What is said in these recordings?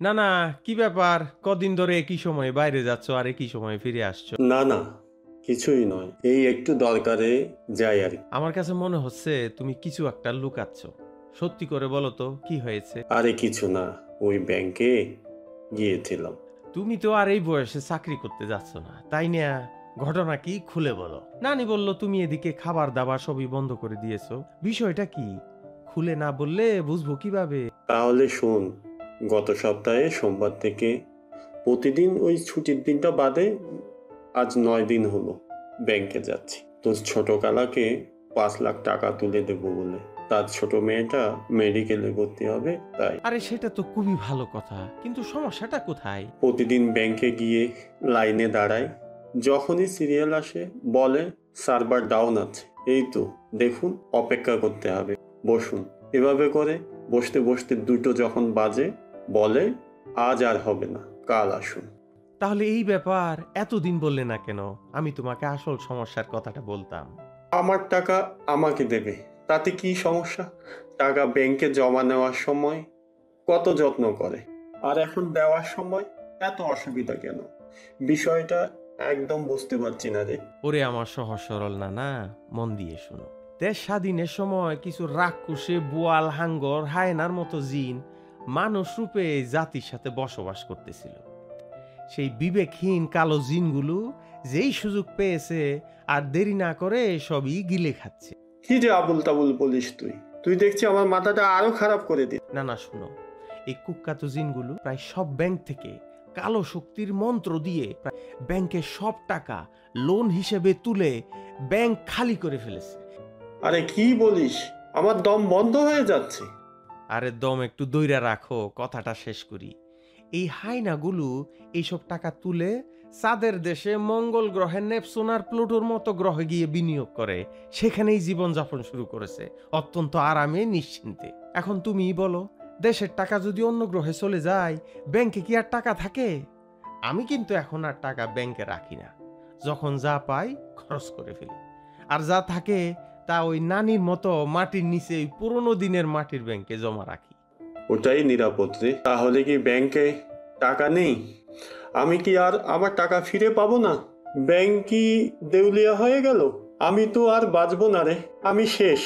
না, না, কি ব্যাপার? কদিন ধরে একই সময়ে বাইরে যাচ্ছ আর একই সময়ে ফিরে আসছো? না, না, কিছুই নয়। এই একটু দরকারে যাই আর কি। আমার কাছে মনে হচ্ছে তুমি কিছু একটা লুকাচ্ছ। সত্যি করে বলো তো কি হয়েছে? আরে কিছু না, ওই ব্যাংকে গিয়েছিলাম। তুমি তো আর এই বয়সে চাকরি করতে যাচ্ছ না, তাই না? ঘটনা কি খুলে বলো। নানি বলল তুমি এদিকে খাবার দাবার সবই বন্ধ করে দিয়েছো। বিষয়টা কি? খুলে না বললে বুঝবো কিভাবে? তাহলে শোন, গত সপ্তাহে সোমবার থেকে প্রতিদিন ওই ছুটির দিনটা বাদে আজ 9 দিন হলো ব্যাংকে যাচ্ছি। তোর ছোট কালাকে 5 লাখ টাকা তুলে দেবো বলে। তার ছোট মেয়েটা মেডিকেলে ভর্তি হবে, তাই আরে সেটা তো খুবই ভালো কথা, কিন্তু সমস্যাটা কোথায়? প্রতিদিন ব্যাংকে গিয়ে লাইনে দাঁড়াই। যখনই সিরিয়াল আসে বলে সার্ভার ডাউন আছে। এই তো দেখুন, অপেক্ষা করতে হবে, বসুন। এভাবে করে বসতে বসতে 2টো যখন বাজে বলে আজ আর হবে না, কাল আসুন। তাহলে এই ব্যাপার এতদিন বললে না কেন? আমি তোমাকে আসল সমস্যার কথাটা বলতাম। আমার টাকা আমাকে দেবে, তাতে কি সমস্যা? টাকা ব্যাংকে জমা নেওয়ার সময় কত যত্ন করে, আর এখন দেওয়ার সময় এত অসুবিধা কেন? বিষয়টা একদম বুঝতে পারছি না রে। ওরে আমার সহজ সরল নানা, মন দিয়ে শোনো। দেশ স্বাধীনের সময় কিছু রাক্ষসে বোয়াল হাঙ্গর হায়নার মতো জিন মানুষ রূপে জাতির সাথে বসবাস করতেছিল। সেই বিবেকহীন কালো জিনগুলো যেই সুযোগ পেয়েছে আর দেরি না করে সবই গিলে খাচ্ছে। কি যে আবুল তাবুল বলিস তুই? তুই দেখছি আমার মাথাটা আরো খারাপ করে দিস। না, না, শোনো। এই কুখ্যাত জিনগুলো প্রায় সব ব্যাংক থেকে কালো শক্তির মন্ত্র দিয়ে প্রায় ব্যাংকের সব টাকা লোন হিসেবে তুলে ব্যাংক খালি করে ফেলেছে। আরে কি বলিস? আমার দম বন্ধ হয়ে যাচ্ছে। আরে দম একটু দইরা রাখো, কথাটা শেষ করি। এই হাইনাগুলো এইসব টাকা তুলে চাঁদের দেশে মঙ্গল গ্রহের নেপচুন আর প্লুটোর মতো গ্রহে গিয়ে বিনিয়োগ করে সেখানেই জীবনযাপন শুরু করেছে অত্যন্ত আরামে নিশ্চিন্তে। এখন তুমিই বলো, দেশের টাকা যদি অন্য গ্রহে চলে যায়, ব্যাংকে কি আর টাকা থাকে? আমি কিন্তু এখন আর টাকা ব্যাংকে রাখি না। যখন যা পাই খরচ করে ফেলি। আর যা থাকে তা ওই নানির মতো মাটির নিচে ওই পুরোনো দিনের মাটির ব্যাংকে জমা রাখি। ওটাই নিরাপদ রে। তাহলে কি ব্যাংকে টাকা নেই? আমি কি আর আমার টাকা ফিরে পাবো না? ব্যাংক কি দেউলিয়া হয়ে গেল? আমি তো আর বাঁচবো না রে। আমি শেষ।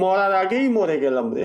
মরার আগেই মরে গেলাম রে।